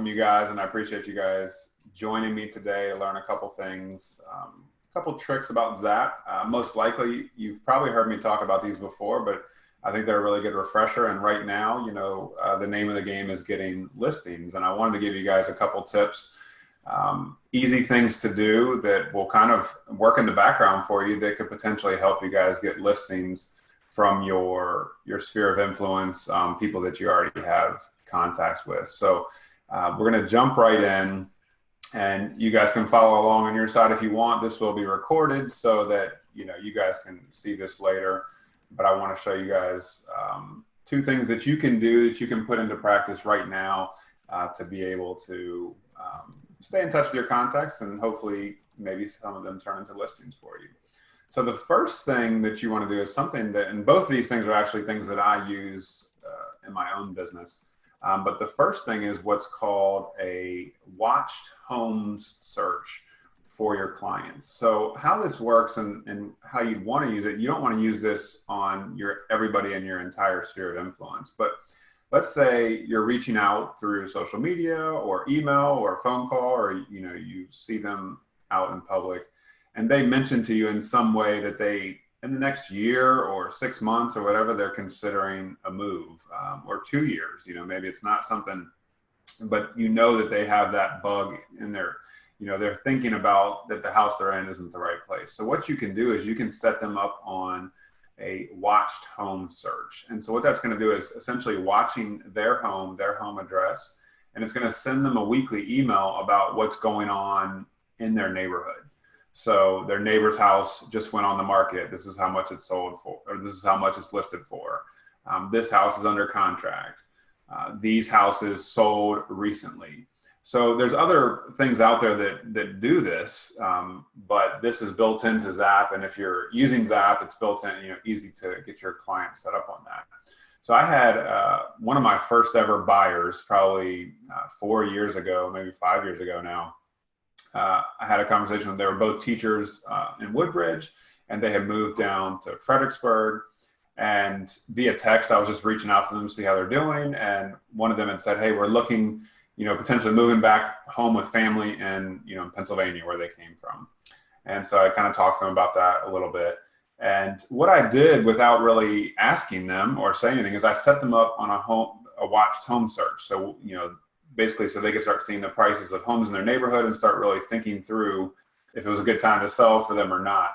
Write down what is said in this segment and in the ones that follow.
welcome you guys, and I appreciate you guys joining me today to learn a couple things, a couple tricks about Zap. Most likely, you've probably heard me talk about these before, but I think they're a really good refresher. And right now, the name of the game is getting listings, and I wanted to give you guys a couple tips, easy things to do that will kind of work in the background for you that could potentially help you guys get listings from your sphere of influence, people that you already have contacts with. So we're going to jump right in, and you guys can follow along on your side if you want. This will be recorded so that you guys can see this later, but I want to show you guys two things that you can do that you can put into practice right now to be able to stay in touch with your contacts, and hopefully maybe some of them turn into listings for you. So the first thing that you want to do is something that, and both of these things are actually things that I use in my own business. But the first thing is what's called a watched homes search for your clients. So how this works and how you'd want to use it, you don't want to use this on everybody in your entire sphere of influence. But let's say you're reaching out through social media or email or phone call, or you see them out in public, and they mention to you in some way that they, in the next year or 6 months or whatever, they're considering a move, or 2 years. Maybe it's not something, but that they have that bug in their, they're thinking about that the house they're in isn't the right place. So what you can do is you can set them up on a watched home search. And so what that's going to do is essentially watching their home address, and it's going to send them a weekly email about what's going on in their neighborhood. So their neighbor's house just went on the market. This is how much it's sold for, or this is how much it's listed for. This house is under contract. These houses sold recently. So there's other things out there that do this, but this is built into Zap. And if you're using Zap, it's built in, easy to get your client set up on that. So I had one of my first ever buyers, probably 4 years ago, maybe 5 years ago now. I had a conversation with, they were both teachers in Woodbridge, and they had moved down to Fredericksburg, and via text, I was just reaching out to them to see how they're doing. And one of them had said, hey, we're looking, potentially moving back home with family in, in Pennsylvania, where they came from. And so I kind of talked to them about that a little bit. And what I did without really asking them or saying anything is I set them up on a watched home search. So, basically so they could start seeing the prices of homes in their neighborhood and start really thinking through if it was a good time to sell for them or not.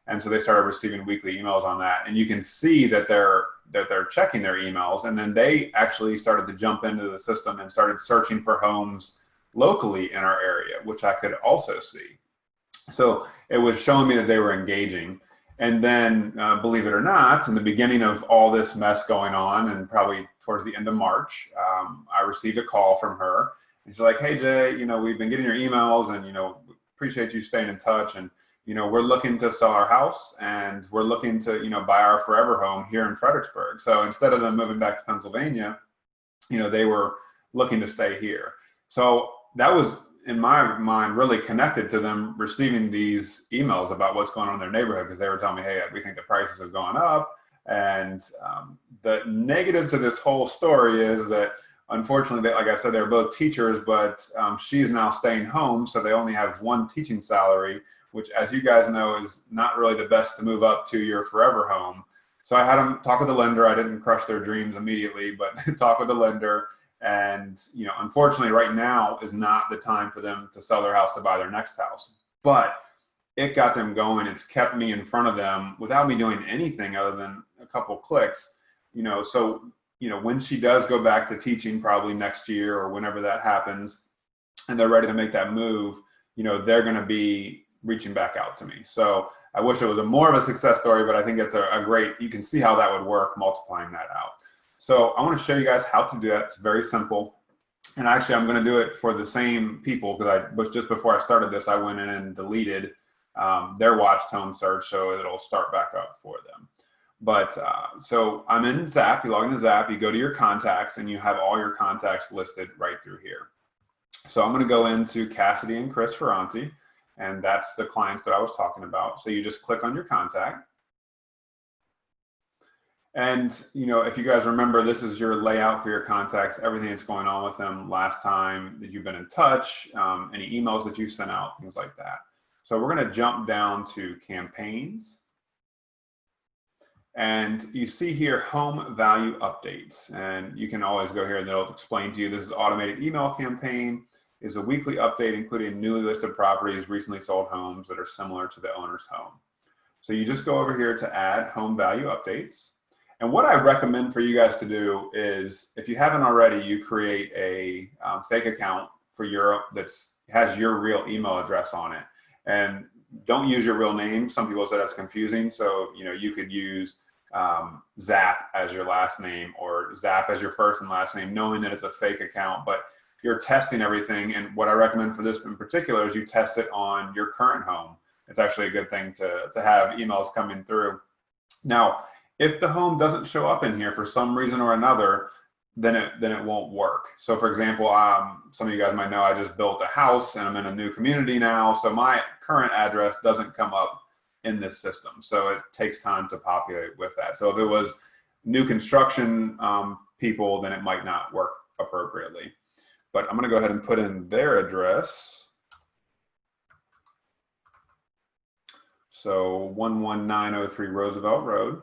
And so they started receiving weekly emails on that. And you can see that they're checking their emails. And then they actually started to jump into the system and started searching for homes locally in our area, which I could also see. So it was showing me that they were engaging. And then, believe it or not, in the beginning of all this mess going on, and probably towards the end of March, I received a call from her, and she's like, hey, Jay, we've been getting your emails, and, appreciate you staying in touch. And, we're looking to sell our house, and we're looking to, buy our forever home here in Fredericksburg. So instead of them moving back to Pennsylvania, they were looking to stay here. So that was, in my mind, really connected to them receiving these emails about what's going on in their neighborhood, because they were telling me, hey, we think the prices have gone up. And the negative to this whole story is that, unfortunately, like I said, they're both teachers, but she's now staying home, so they only have one teaching salary, which, as you guys know, is not really the best to move up to your forever home. So I had them talk with the lender. I didn't crush their dreams immediately, but talk with the lender. And, unfortunately, right now is not the time for them to sell their house to buy their next house. But it got them going. It's kept me in front of them without me doing anything other than a couple clicks. So, when she does go back to teaching, probably next year or whenever that happens, and they're ready to make that move, they're going to be reaching back out to me. So I wish it was more of a success story, but I think it's a great, you can see how that would work, multiplying that out. So I want to show you guys how to do that. It's very simple. And actually, I'm going to do it for the same people, because just before I started this, I went in and deleted their watched home search, so it'll start back up for them. But so I'm in Zap. You log into Zap, you go to your contacts, and you have all your contacts listed right through here. So I'm going to go into Cassidy and Chris Ferranti, and that's the clients that I was talking about. So you just click on your contact. And, you know, if you guys remember, this is your layout for your contacts, everything that's going on with them last time that you've been in touch, any emails that you sent out, things like that. So we're going to jump down to campaigns. And you see here home value updates. And you can always go here and they'll explain to you this is automated email campaign, is a weekly update including newly listed properties, recently sold homes that are similar to the owner's home. So you just go over here to add home value updates. And what I recommend for you guys to do is, if you haven't already, you create a fake account for has your real email address on it. And don't use your real name. Some people say that's confusing. So, you know, you could use Zap as your last name or Zap as your first and last name, knowing that it's a fake account, but you're testing everything. And what I recommend for this in particular is you test it on your current home. It's actually a good thing to have emails coming through. Now, if the home doesn't show up in here for some reason or another, then it won't work. So for example, some of you guys might know I just built a house and I'm in a new community now. So my current address doesn't come up in this system. So it takes time to populate with that. So if it was new construction people, then it might not work appropriately. But I'm gonna go ahead and put in their address. So 11903 Roosevelt Road.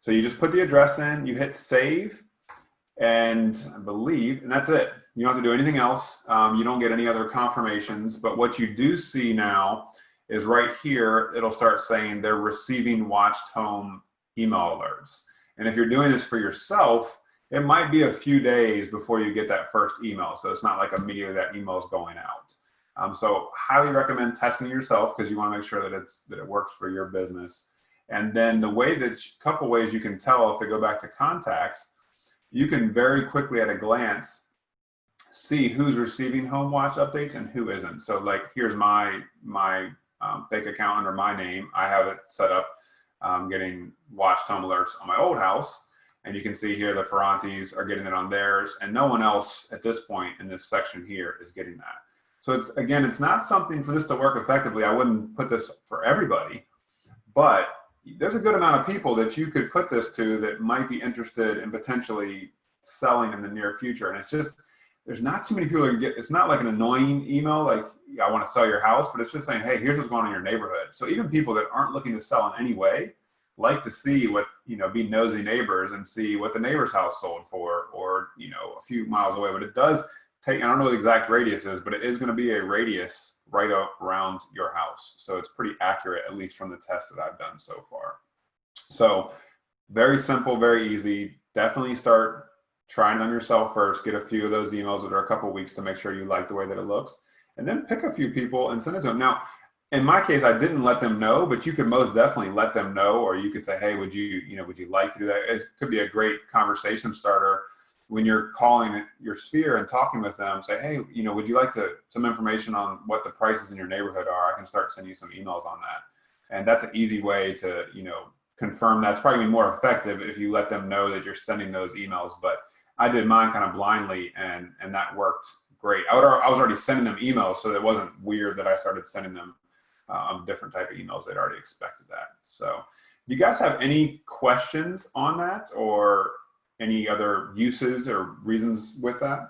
So you just put the address in, you hit save, and I believe, and that's it. You don't have to do anything else. You don't get any other confirmations, but what you do see now is right here, it'll start saying they're receiving watched home email alerts. And if you're doing this for yourself, it might be a few days before you get that first email. So it's not like immediately that email is going out. So highly recommend testing yourself because you want to make sure that it works for your business. And then couple ways you can tell, if we go back to contacts, you can very quickly at a glance see who's receiving home watch updates and who isn't. So like, here's my fake account under my name. I have it set up getting watched home alerts on my old house. And you can see here the Ferrantes are getting it on theirs, and no one else at this point in this section here is getting that. So it's not something for this to work effectively. I wouldn't put this for everybody, but there's a good amount of people that you could put this to that might be interested in potentially selling in the near future. And it's just, there's not too many people that it's not like an annoying email like, I want to sell your house, but it's just saying, hey, here's what's going on in your neighborhood. So even people that aren't looking to sell in any way like to see what, be nosy neighbors and see what the neighbor's house sold for, or, a few miles away. But it does take, I don't know what the exact radius is, but it is going to be a radius right around your house. So it's pretty accurate, at least from the tests that I've done so far. So very simple, very easy. Definitely start trying it on yourself first. Get a few of those emails that are a couple weeks to make sure you like the way that it looks. And then pick a few people and send it to them. Now, in my case, I didn't let them know, but you could most definitely let them know, or you could say, hey, would you like to do that? It could be a great conversation starter when you're calling your sphere and talking with them. Say, hey, would you like some information on what the prices in your neighborhood are? I can start sending you some emails on that. And that's an easy way to, confirm that's probably gonna be more effective if you let them know that you're sending those emails. But I did mine kind of blindly, and that worked great. I was already sending them emails, so it wasn't weird that I started sending them different type of emails. They'd already expected that. So do you guys have any questions on that, or any other uses or reasons with that?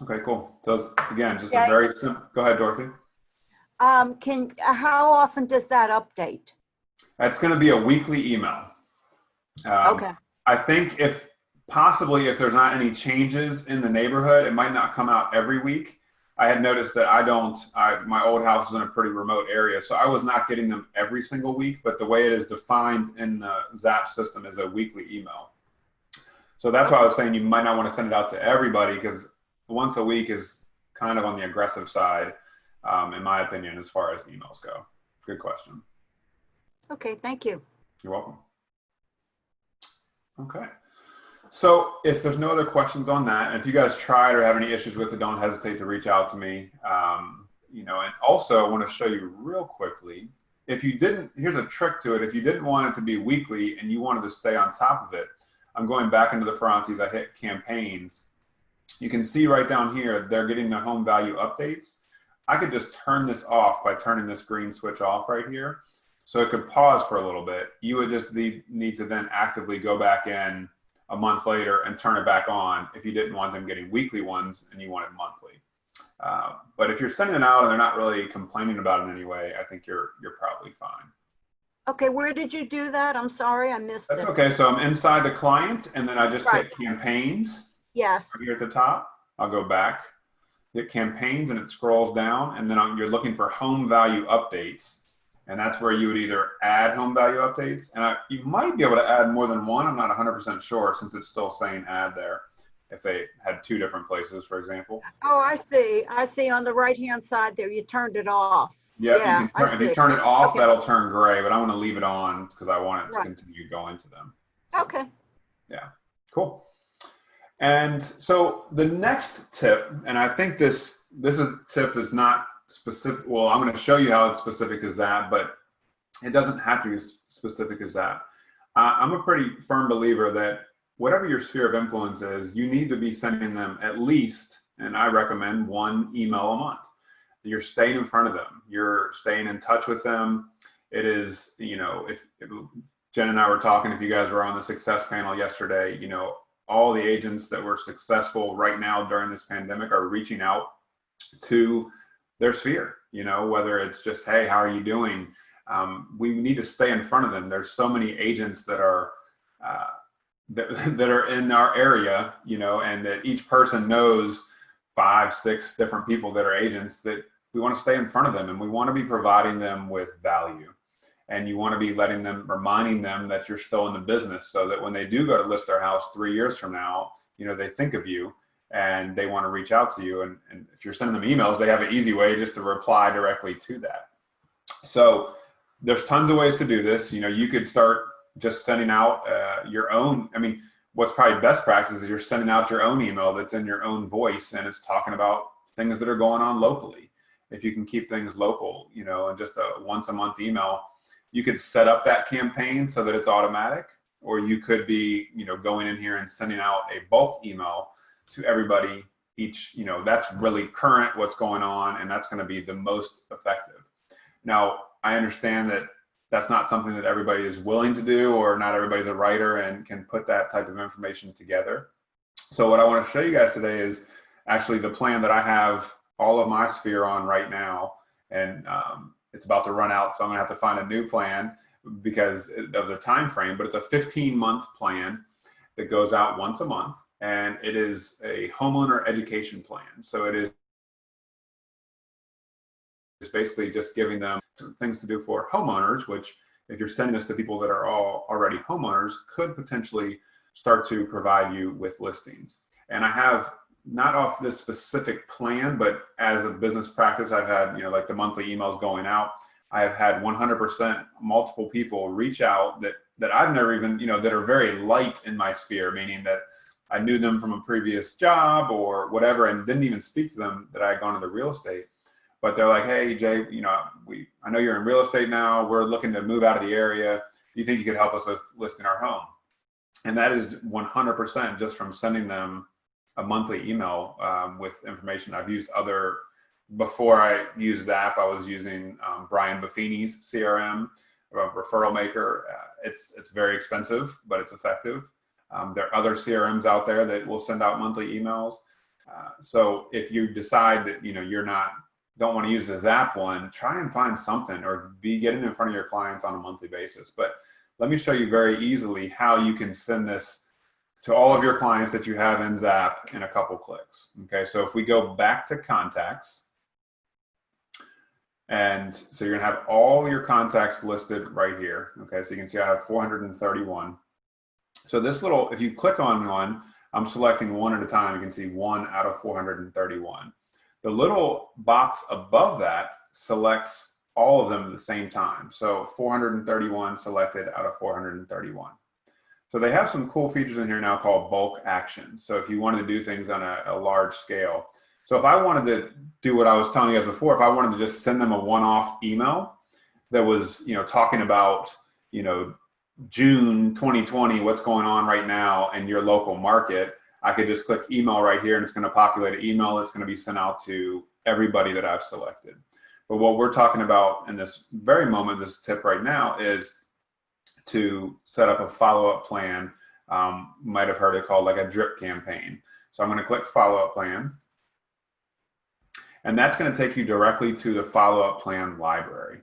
Okay, cool. So again, just a very simple, go ahead, Dorothy. How often does that update? That's going to be a weekly email. Okay. I think if there's not any changes in the neighborhood, it might not come out every week. I had noticed that my old house is in a pretty remote area, so I was not getting them every single week, but the way it is defined in the Zap system is a weekly email. So that's why I was saying you might not want to send it out to everybody, because once a week is kind of on the aggressive side, in my opinion, as far as emails go. Good question. Okay, thank you. You're welcome. Okay. So if there's no other questions on that, and if you guys tried or have any issues with it, don't hesitate to reach out to me. And also I want to show you real quickly, here's a trick to it. If you didn't want it to be weekly and you wanted to stay on top of it, I'm going back into the Ferrantes, I hit campaigns. You can see right down here, they're getting the home value updates. I could just turn this off by turning this green switch off right here. So it could pause for a little bit. You would just need to then actively go back in a month later and turn it back on if you didn't want them getting weekly ones and you wanted monthly. But if you're sending them out and they're not really complaining about it in any way, I think you're probably fine. Okay, where did you do that? I'm sorry, I missed That's it. okay. So I'm inside the client, and then I just Right. hit campaigns Yes. right here at the top. I'll go back, hit campaigns, and it scrolls down, and then you're looking for home value updates. And that's where you would either add home value updates, and you might be able to add more than one. I'm not 100% sure since it's still saying add there. If they had two different places, for example. Oh, I see. I see on the right-hand side there, you turned it off. Yep, Yeah, if you turn it off, okay. that'll turn gray, but I want to leave it on because I want it to Right. continue going to them. Okay. Yeah, cool. And so the next tip, and I think this tip is not specific. Well, I'm going to show you how it's specific to Zap, but it doesn't have to be specific to Zap. I'm a pretty firm believer that whatever your sphere of influence is, you need to be sending them at least, and I recommend, one email a month. You're staying in front of them. You're staying in touch with them. It is, if Jen and I were talking, if you guys were on the success panel yesterday, all the agents that were successful right now during this pandemic are reaching out to their sphere, whether it's just, hey, how are you doing? We need to stay in front of them. There's so many agents that are that are in our area, and that each person knows 5, 6 different people that are agents, that we want to stay in front of them, and we want to be providing them with value. And you want to be reminding them that you're still in the business, so that when they do go to list their house 3 years from now, they think of you and they want to reach out to you. And if you're sending them emails, they have an easy way just to reply directly to that. So there's tons of ways to do this. You could start just sending out your own. I mean, what's probably best practice is you're sending out your own email that's in your own voice, and it's talking about things that are going on locally. If you can keep things local, and just a once a month email, you could set up that campaign so that it's automatic, or you could be, going in here and sending out a bulk email to everybody each, that's really current what's going on, and that's going to be the most effective. Now, I understand that that's not something that everybody is willing to do, or not everybody's a writer and can put that type of information together. So what I want to show you guys today is actually the plan that I have all of my sphere on right now. And it's about to run out, so I'm gonna have to find a new plan because of the time frame, but it's a 15-month plan that goes out once a month, and it is a homeowner education plan. So it is basically just giving them things to do for homeowners, which, if you're sending this to people that are already homeowners, could potentially start to provide you with listings. And I have, not off this specific plan, but as a business practice, I've had, like the monthly emails going out, I have had 100% multiple people reach out that I've never even, that are very light in my sphere, meaning that I knew them from a previous job or whatever, and didn't even speak to them that I had gone into real estate. But they're like, hey, Jay, I know you're in real estate now. We're looking to move out of the area. Do you think you could help us with listing our home? And that is 100% just from sending them a monthly email with information. I've used before I used Zap, I was using Brian Buffini's CRM, Referral Maker. It's very expensive, but it's effective. There are other CRMs out there that will send out monthly emails. So if you decide that don't want to use the Zap one, try and find something, or be getting in front of your clients on a monthly basis. But let me show you very easily how you can send this to all of your clients that you have in Zap in a couple clicks. Okay, so if we go back to contacts, and so you're gonna have all your contacts listed right here. Okay, so you can see I have 431. So this little, if you click on one, I'm selecting one at a time. You can see 1 out of 431. The little box above that selects all of them at the same time. So 431 selected out of 431. So they have some cool features in here now called bulk actions. So if you wanted to do things on a large scale. So if I wanted to do what I was telling you guys before, if I wanted to just send them a one-off email that was, talking about, June 2020, what's going on right now in your local market, I could just click email right here, and it's going to populate an email that's going to be sent out to everybody that I've selected. But what we're talking about in this very moment, this tip right now, is to set up a follow-up plan. Might have heard it called like a drip campaign. So I'm going to click follow-up plan. And that's going to take you directly to the follow-up plan library.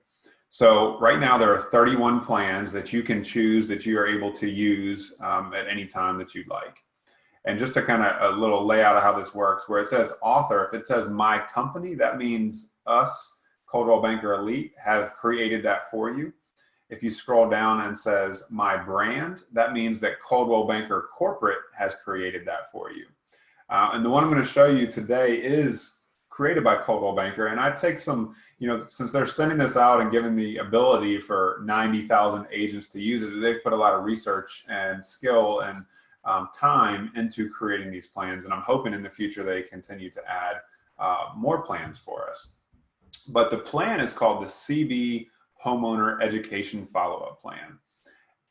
So right now there are 31 plans that you can choose that you are able to use at any time that you'd like. And just to kind of a little layout of how this works, where it says author, if it says my company, that means us, Coldwell Banker Elite, have created that for you. If you scroll down and says my brand, that means that Coldwell Banker Corporate has created that for you. And the one I'm going to show you today is created by Coldwell Banker, and I take some, since they're sending this out and giving the ability for 90,000 agents to use it, they've put a lot of research and skill and time into creating these plans, and I'm hoping in the future they continue to add more plans for us. But the plan is called the CB Homeowner Education Follow-Up Plan.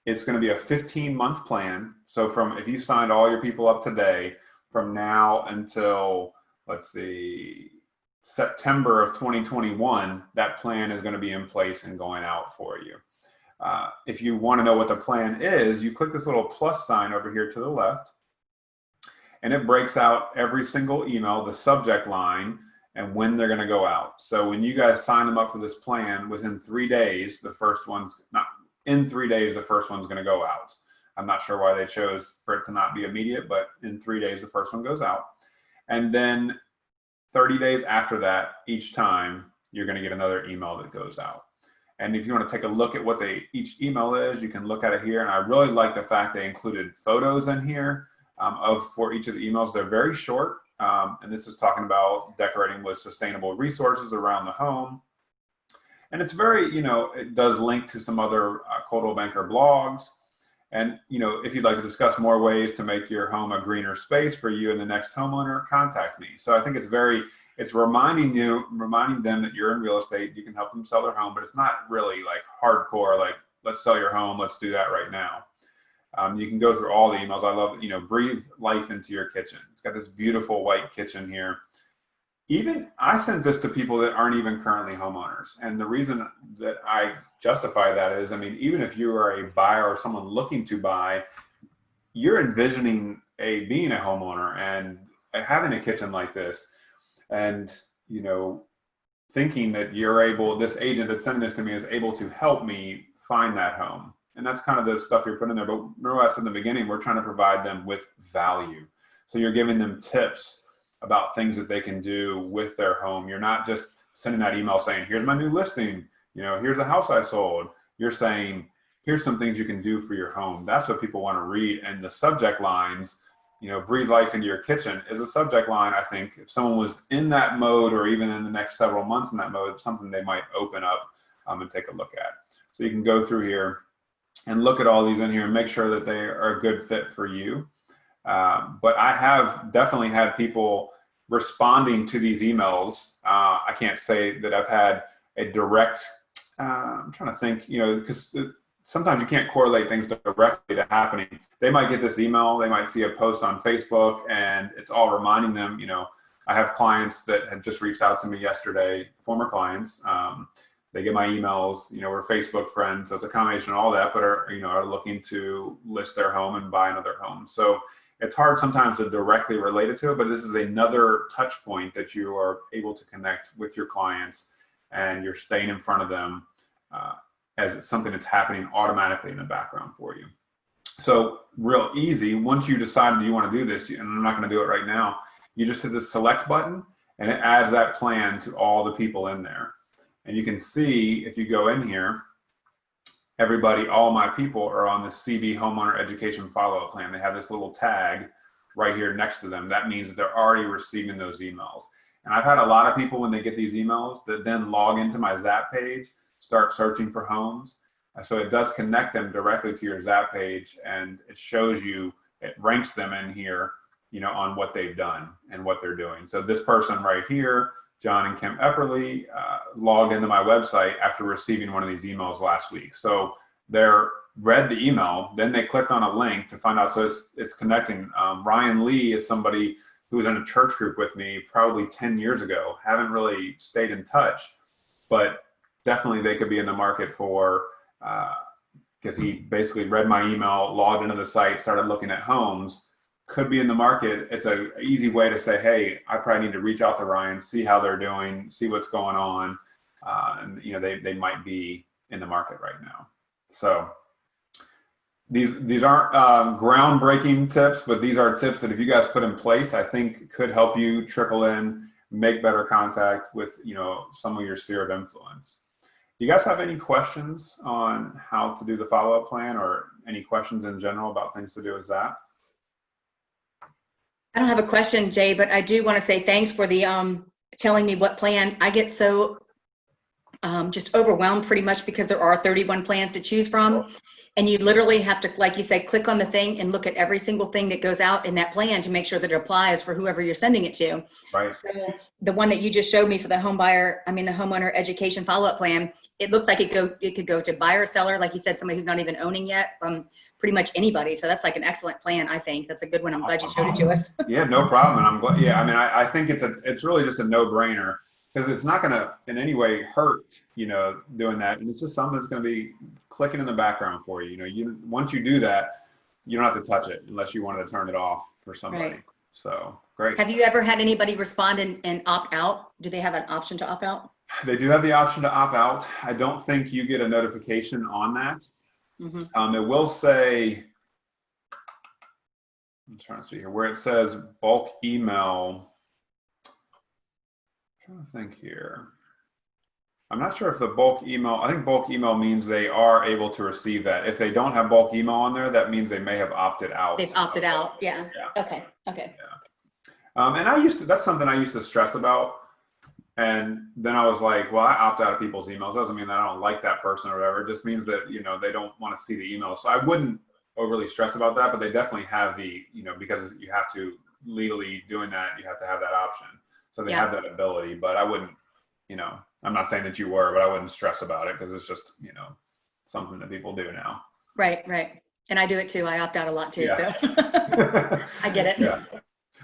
It's going to be a 15-month plan. So if you signed all your people up today, from now until, let's see, September of 2021, that plan is going to be in place and going out for you. If you want to know what the plan is, you click this little plus sign over here to the left, and it breaks out every single email, the subject line, and when they're going to go out. So when you guys sign them up for this plan, within 3 days, the first one's going to go out. I'm not sure why they chose for it to not be immediate, but in 3 days, the first one goes out. And then 30 days after that, each time, you're going to get another email that goes out. And if you want to take a look at what each email is, you can look at it here. And I really like the fact they included photos in here for each of the emails. They're very short. And this is talking about decorating with sustainable resources around the home. And it's very, it does link to some other Coldwell Banker blogs. And, if you'd like to discuss more ways to make your home a greener space for you and the next homeowner, contact me. So I think it's reminding them that you're in real estate, you can help them sell their home, but it's not really like hardcore, like, let's sell your home, let's do that right now. You can go through all the emails. I love, breathe life into your kitchen. It's got this beautiful white kitchen here. I sent this to people that aren't even currently homeowners. And the reason that I justify that is, even if you are a buyer or someone looking to buy, you're envisioning being a homeowner and having a kitchen like this, and, thinking that this agent that's sending this to me is able to help me find that home. And that's kind of the stuff you're putting in there. But remember what I said in the beginning, we're trying to provide them with value. So you're giving them tips about things that they can do with their home. You're not just sending that email saying, here's my new listing, here's a house I sold. You're saying, here's some things you can do for your home. That's what people want to read. And the subject lines, breathe life into your kitchen is a subject line. I think if someone was in that mode, or even in the next several months in that mode, something they might open up and take a look at. So you can go through here and look at all these in here and make sure that they are a good fit for you. But I have definitely had people responding to these emails. I can't say that I've had a direct, I'm trying to think, because sometimes you can't correlate things directly to happening. They might get this email, they might see a post on Facebook, and it's all reminding them, I have clients that have just reached out to me yesterday, former clients. They get my emails, we're Facebook friends, so it's a combination of all that, but are looking to list their home and buy another home. So it's hard sometimes to directly relate it to it, but this is another touch point that you are able to connect with your clients, and you're staying in front of them as it's something that's happening automatically in the background for you. So real easy, once you decide you want to do this, and I'm not going to do it right now, you just hit the select button and it adds that plan to all the people in there. And you can see, if you go in here, all my people are on the CB Homeowner Education Follow-Up Plan. They have this little tag right here next to them. That means that they're already receiving those emails. And I've had a lot of people, when they get these emails, that then log into my Zap page, start searching for homes. So it does connect them directly to your Zap page, and it shows you, it ranks them in here, on what they've done and what they're doing. So this person right here, John and Kim Epperly, logged into my website after receiving one of these emails last week. So they're read the email, then they clicked on a link to find out. So it's connecting. Ryan Lee is somebody who was in a church group with me probably 10 years ago. Haven't really stayed in touch, but definitely they could be in the market for, because he basically read my email, logged into the site, started looking at homes, could be in the market. It's an easy way to say, hey, I probably need to reach out to Ryan, see how they're doing, see what's going on. And you know, they might be in the market right now. So these aren't groundbreaking tips, but these are tips that if you guys put in place, I think could help you trickle in, make better contact with, you know, some of your sphere of influence. Do you guys have any questions on how to do the follow-up plan, or any questions in general about things to do with Zap? I don't have a question, Jay, but I do want to say thanks for the telling me what plan. I get so just overwhelmed pretty much because there are 31 plans to choose from. And you literally have to, like you said, click on the thing and look at every single thing that goes out in that plan to make sure that it applies for whoever you're sending it to. Right. So the one that you just showed me for the the homeowner education follow-up plan, it looks like it could go to buyer, seller, like you said, somebody who's not even owning yet, pretty much anybody. So that's like an excellent plan, I think. That's a good one. I'm glad you showed it to us. Yeah, no problem. And I'm glad. Yeah, I mean, I think it's really just a no-brainer, because it's not going to in any way hurt, you know, doing that. And it's just something that's going to be clicking in the background for you. You know, once you do that, you don't have to touch it unless you wanted to turn it off for somebody. Right. So great. Have you ever had anybody respond and opt out? Do they have an option to opt out? They do have the option to opt out. I don't think you get a notification on that. Mm-hmm. It will say, I'm trying to see here, where it says bulk email. I'm trying to think here. I'm not sure if the bulk email, I think bulk email means they are able to receive that. If they don't have bulk email on there, that means they may have opted out. They've opted out. Yeah. Okay. Yeah. And that's something I used to stress about. And then I was like, well, I opt out of people's emails. Doesn't mean that I don't like that person or whatever. It just means that, you know, they don't want to see the email. So I wouldn't overly stress about that, but they definitely have the, you know, because you have to legally doing that, you have to have that option. So they have that ability, but I wouldn't, you know, I'm not saying that you were, but I wouldn't stress about it, because it's just, you know, something that people do now. Right. And I do it too. I opt out a lot too. Yeah. So I get it. Yeah.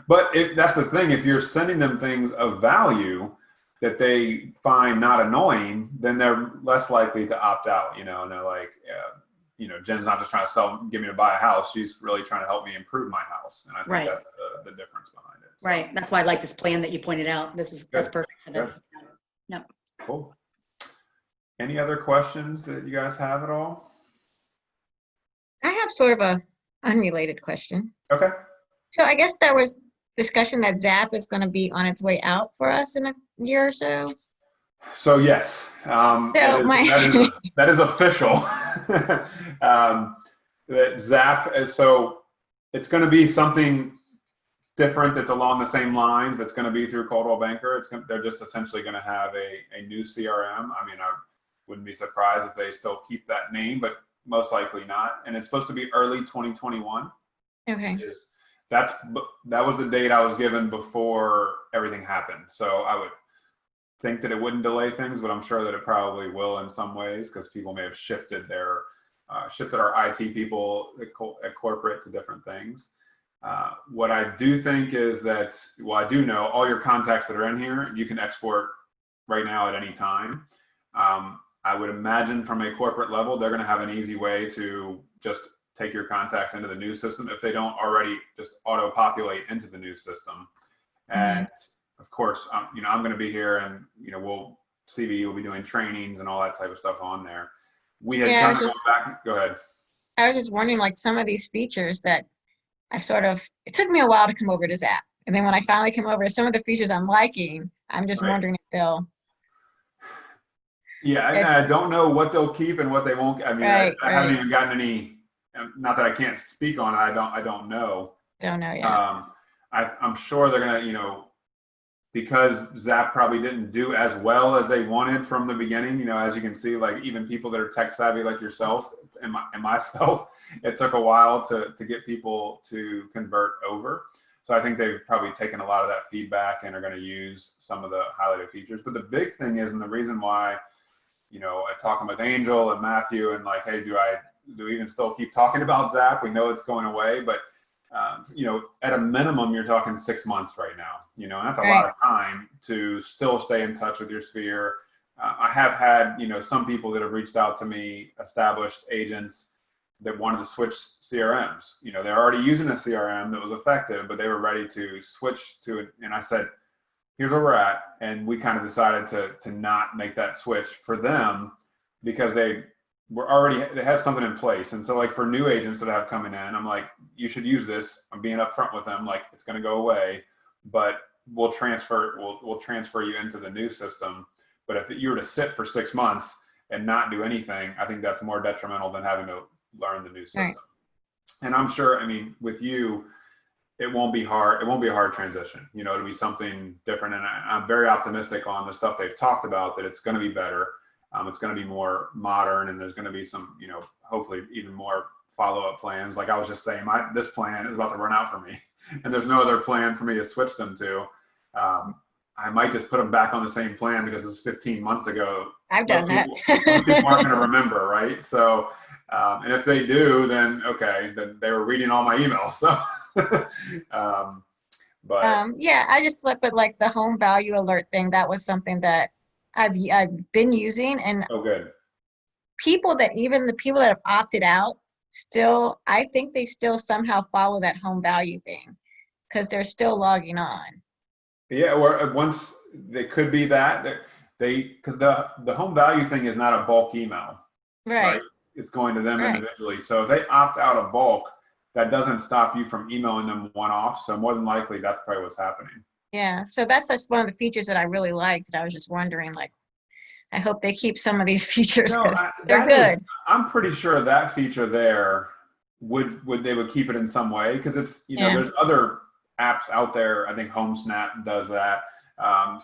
But that's the thing. If you're sending them things of value that they find not annoying, then they're less likely to opt out, you know, and they're like, you know, Jen's not just trying to get me to buy a house. She's really trying to help me improve my house. And I think that's the difference behind it. So. Right. That's why I like this plan that you pointed out. That's perfect for this. Yep. Cool. Any other questions that you guys have at all? I have sort of a unrelated question. Okay. So I guess there was discussion that Zap is going to be on its way out for us in a year or so. So yes, that is official. That Zap is, so it's going to be something different that's along the same lines. It's going to be through Coldwell Banker. They're just essentially going to have a new CRM. I mean, I wouldn't be surprised if they still keep that name, but most likely not. And it's supposed to be early 2021. Okay. That was the date I was given before everything happened. So I would think that it wouldn't delay things, but I'm sure that it probably will in some ways, because people may have shifted our IT people at corporate to different things. What I do think is that, well, I do know all your contacts that are in here, you can export right now at any time. I would imagine from a corporate level, they're going to have an easy way to just take your contacts into the new system if they don't already just auto-populate into the new system. And of course, you know, I'm going to be here, and you know, CB will be doing trainings and all that type of stuff on there. We had kind of gone back. Go ahead. I was just wondering, like, some of these features that it took me a while to come over to Zap. And then when I finally come over, some of the features I'm liking, I'm just wondering if they'll. Yeah, I don't know what they'll keep and what they won't. I mean, I haven't even gotten any, not that I can't speak on it. I don't know. Don't know yet. I'm sure they're going to, you know, because Zap probably didn't do as well as they wanted from the beginning. You know, as you can see, like even people that are tech savvy like yourself and myself, it took a while to get people to convert over. So I think they've probably taken a lot of that feedback and are going to use some of the highlighted features. But the big thing is, and the reason why, you know, talking with Angel and Matthew and like, hey, do we even still keep talking about Zap? We know it's going away, but you know, at a minimum, you're talking 6 months right now. You know, and that's a lot of time to still stay in touch with your sphere, I have had, some people that have reached out to me, established agents that wanted to switch CRMs. They're already using a CRM that was effective, but they were ready to switch to it. And I said, here's where we're at. And we kind of decided to not make that switch for them because they had something in place. And so like for new agents that I have coming in, I'm like, you should use this. I'm being upfront with them. Like, it's going to go away, but we'll transfer you into the new system. But if you were to sit for 6 months and not do anything, I think that's more detrimental than having to learn the new system. Right. And I'm sure, with you, it won't be hard. It won't be a hard transition. It'll be something different. And I'm very optimistic on the stuff they've talked about, that it's going to be better. It's going to be more modern, and there's going to be some, hopefully even more follow-up plans. Like I was just saying, this plan is about to run out for me, and there's no other plan for me to switch them to. I might just put them back on the same plan because it's 15 months ago. I've done that. People aren't going to remember, right? So, and if they do, then okay, then they were reading all my emails. So, Yeah, I just put like the home value alert thing. That was something that I've been using, and The people that have opted out still, I think they still somehow follow that home value thing because they're still logging on. Yeah, or once they could be that because the home value thing is not a bulk email, right? It's going to them individually. So if they opt out of bulk, that doesn't stop you from emailing them one-off. So more than likely, that's probably what's happening. Yeah, so that's just one of the features that I really liked. That I was just wondering, like, I hope they keep some of these features because they're good. I'm pretty sure that feature there would keep it in some way because it's there's other apps out there. I think HomeSnap does that.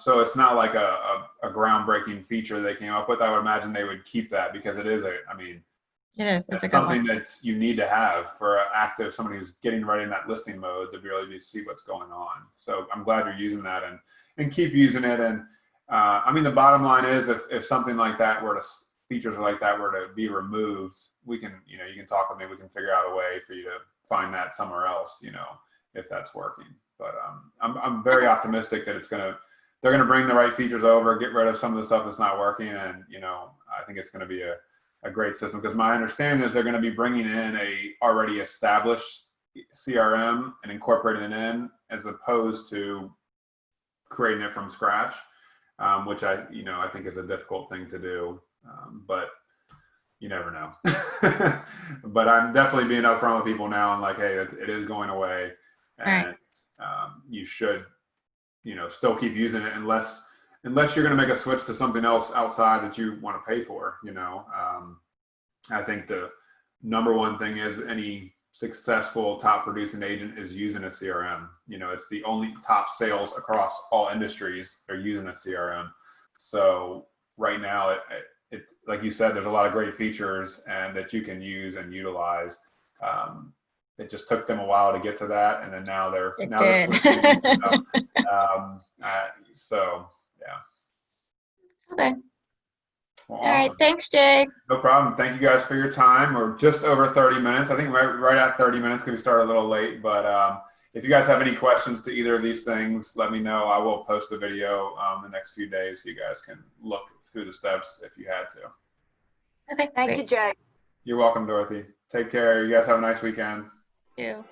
So it's not like a groundbreaking feature they came up with. I would imagine they would keep that because it is it's something that you need to have for somebody who's getting ready in that listing mode to really see what's going on. So I'm glad you're using that and keep using it. And the bottom line is if something like that features like that were to be removed, we can, you can talk with me, we can figure out a way for you to find that somewhere else, if that's working. But I'm very optimistic that they're going to bring the right features over, get rid of some of the stuff that's not working. And, I think it's going to be a great system because my understanding is they're going to be bringing in a already established CRM and incorporating it in as opposed to creating it from scratch, which I think is a difficult thing to do. But you never know. But I'm definitely being upfront with people now and like, hey, it is going away. And you should, still keep using it unless you're going to make a switch to something else outside that you want to pay for. I think the number one thing is any successful top producing agent is using a CRM. It's the only top sales across all industries are using a CRM. So right now, it like you said, there's a lot of great features and that you can use and utilize. It just took them a while to get to that, and then now they're switching. So yeah. Okay. Well, all right. Thanks, Jay. No problem. Thank you guys for your time. We're just over 30 minutes. I think right at 30 minutes because we started a little late. But if you guys have any questions to either of these things, let me know. I will post the video the next few days so you guys can look through the steps if you had to. Okay. Thank you, Jay. You're welcome, Dorothy. Take care. You guys have a nice weekend. You.